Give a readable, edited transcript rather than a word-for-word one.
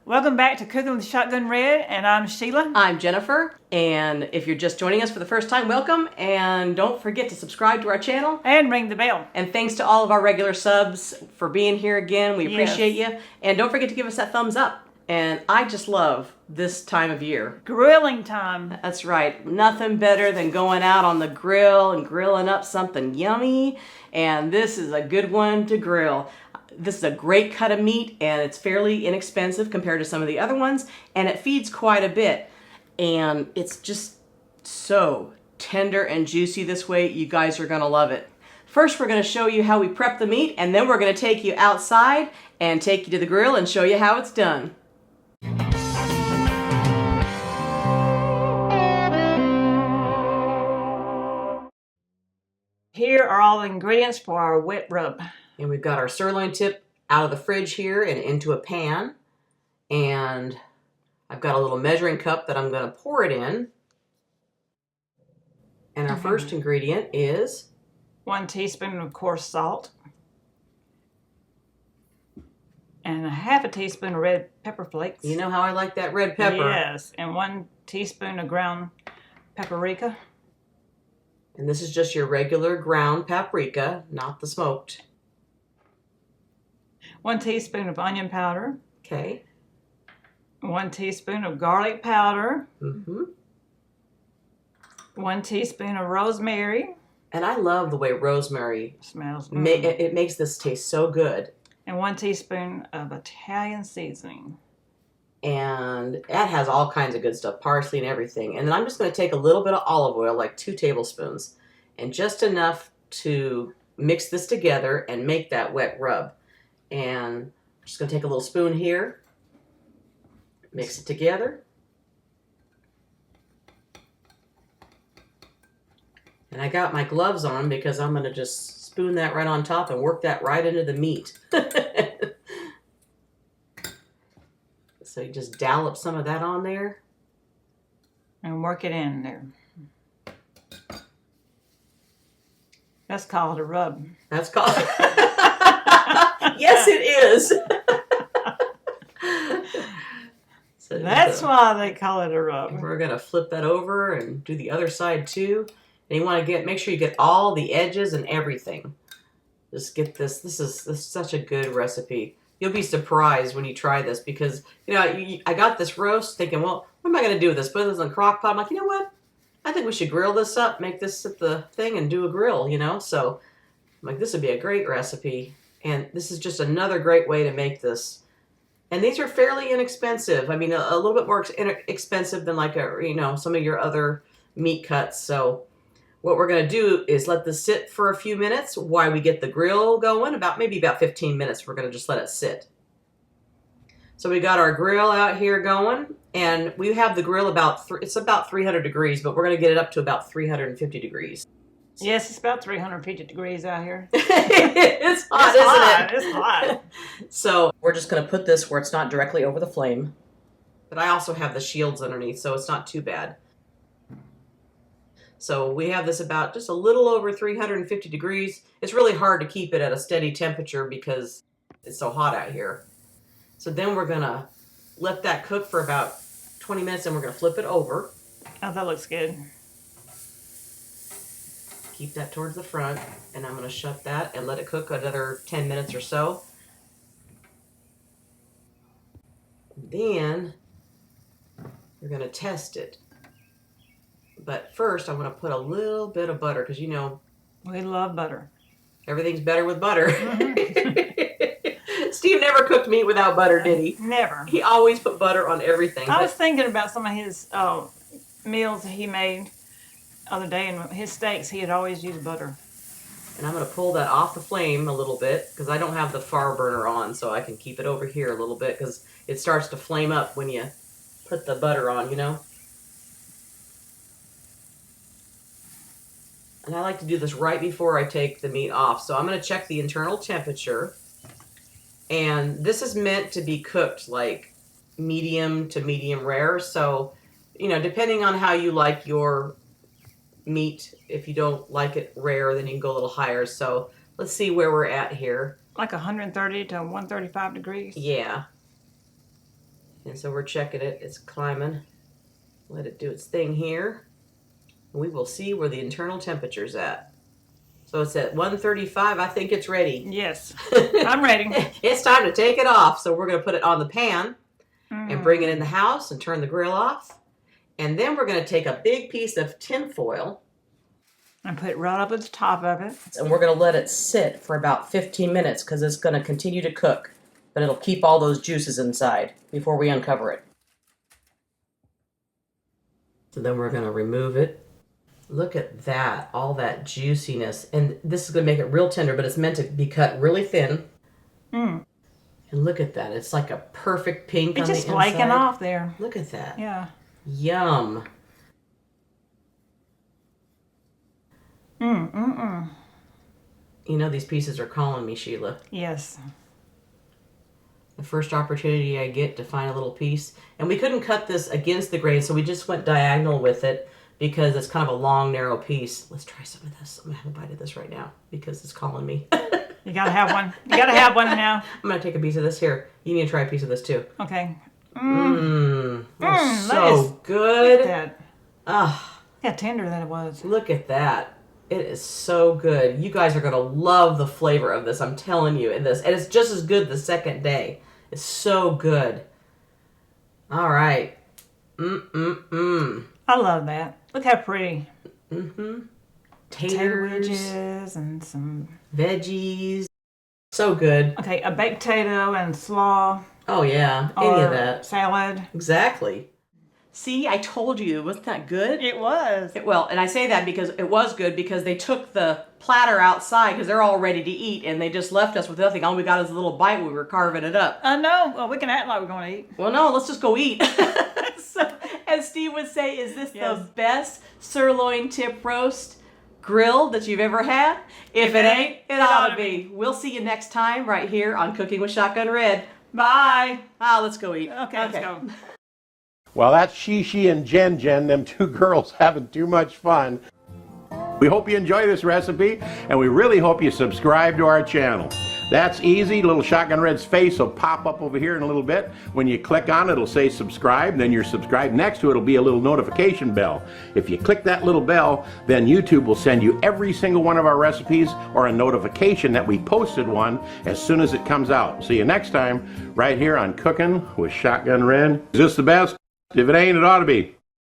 Welcome back to Cooking with Shotgun Red, and I'm Sheila. I'm Jennifer, and if you're just joining us for the first time, welcome, and don't forget to subscribe to our channel. And ring the bell. And thanks to all of our regular subs for being here again. We appreciate you. And don't forget to give us that thumbs up. And I just love this time of year. Grilling time. That's right. Nothing better than going out on the grill and grilling up something yummy. And this is a good one to grill. This is a great cut of meat, and it's fairly inexpensive compared to some of the other ones, and it feeds quite a bit. And it's just so tender and juicy this way. You guys are going to love it. First, we're going to show you how we prep the meat, and then we're going to take you outside and take you to the grill and show you how it's done. Here are all the ingredients for our wet rub. And we've got our sirloin tip out of the fridge here and into a pan. And I've got a little measuring cup that I'm going to pour it in. And our first ingredient is 1 teaspoon of coarse salt. And a half a teaspoon of red pepper flakes. You know how I like that red pepper. Yes, and 1 teaspoon of ground paprika. And this is just your regular ground paprika, not the smoked. 1 teaspoon of onion powder. Okay. 1 teaspoon of garlic powder. 1 teaspoon of rosemary. And I love the way rosemary Smells. It makes this taste so good. And 1 teaspoon of Italian seasoning. And that has all kinds of good stuff, parsley and everything. And then I'm just going to take a little bit of olive oil, like 2 tablespoons, and just enough to mix this together and make that wet rub. And I'm just going to take a little spoon here, mix it together. And I got my gloves on because I'm going to just spoon that right on top and work that right into the meat. So you just dollop some of that on there. And work it in there. That's called a rub. That's called... Yes, it is. So That's why they call it a rub. We're going to flip that over and do the other side too. And you want to make sure you get all the edges and everything. Just get this. This is such a good recipe. You'll be surprised when you try this because, you know, I got this roast thinking, well, what am I going to do with this? Put this in a crock pot. I'm like, you know what? I think we should grill this up, make this at the thing and do a grill, you know? So I'm like, this would be a great recipe. And this is just another great way to make this. And these are fairly inexpensive. I mean, a little bit more expensive than like some of your other meat cuts. So what we're going to do is let this sit for a few minutes while we get the grill going. Maybe about 15 minutes. We're going to just let it sit. So we got our grill out here going, and we have the grill it's about 300 degrees, but we're going to get it up to about 350 degrees. Yes, it's about 350 degrees out here. It's hot, isn't it? It's hot. So we're just going to put this where it's not directly over the flame. But I also have the shields underneath, so it's not too bad. So we have this about just a little over 350 degrees. It's really hard to keep it at a steady temperature because it's so hot out here. So then we're going to let that cook for about 20 minutes, and we're going to flip it over. Oh, that looks good. Keep that towards the front, and I'm going to shut that and let it cook another 10 minutes or so. Then we're going to test it. But first, I'm going to put a little bit of butter because, you know, We love butter. Everything's better with butter. Steve never cooked meat without butter, did he? Never. He always put butter on everything. I was thinking about some of his meals that he made the other day, and his steaks, he had always used butter. And I'm going to pull that off the flame a little bit because I don't have the fire burner on, so I can keep it over here a little bit because it starts to flame up when you put the butter on, you know. And I like to do this right before I take the meat off. So I'm going to check the internal temperature. And this is meant to be cooked like medium to medium rare. So, you know, depending on how you like your meat, if you don't like it rare, then you can go a little higher. So let's see where we're at here. Like 130 to 135 degrees? Yeah. And so we're checking it. It's climbing. Let it do its thing here. We will see where the internal temperature's at. So it's at 135. I think it's ready. Yes, I'm ready. It's time to take it off. So we're going to put it on the pan and bring it in the house and turn the grill off. And then we're going to take a big piece of tin foil and put it right up at the top of it. and we're going to let it sit for about 15 minutes because it's going to continue to cook. But it'll keep all those juices inside before we uncover it. So then we're going to remove it. Look at that, all that juiciness. And this is going to make it real tender, but it's meant to be cut really thin. And look at that. It's like a perfect pink on the inside. It's just flaking off there. Look at that. Yeah. Yum. You know these pieces are calling me, Sheila. Yes. The first opportunity I get to find a little piece. And we couldn't cut this against the grain, so we just went diagonal with it because it's kind of a long, narrow piece. Let's try some of this. I'm going to have a bite of this right now because it's calling me. You got to have one. You got to have one now. I'm going to take a piece of this here. You need to try a piece of this too. Okay. So good. Look at that. Ah, how tender that it was. look at that. It is so good. You guys are going to love the flavor of this. I'm telling you. And it's just as good the second day. It's so good. All right. I love that. Look how pretty. Potato Taters, wedges and some veggies. So good. Okay, a baked potato and slaw. Oh, yeah. Any of or that. Salad. Exactly. See, I told you. Wasn't that good? It was. Well, and I say that because it was good because they took the platter outside because they're all ready to eat and they just left us with nothing. All we got is a little bite when we were carving it up. I know. Well, we can act like we're going to eat. Well, no, let's just go eat. So, as Steve would say, is this the best sirloin tip roast grilled that you've ever had? If it ain't, it ought to be. We'll see you next time right here on Cooking with Shotgun Red. Bye. Let's go eat. Okay, let's go. Well, that's She and Jen, them two girls having too much fun. We hope you enjoy this recipe, and we really hope you subscribe to our channel. That's easy. Little Shotgun Red's face will pop up over here in a little bit. When you click on it, it'll say subscribe, then you're subscribed. Next to it will be a little notification bell. If you click that little bell, then YouTube will send you every single one of our recipes or a notification that we posted one as soon as it comes out. See you next time right here on Cooking with Shotgun Red. Is this the best? If it ain't, it ought to be.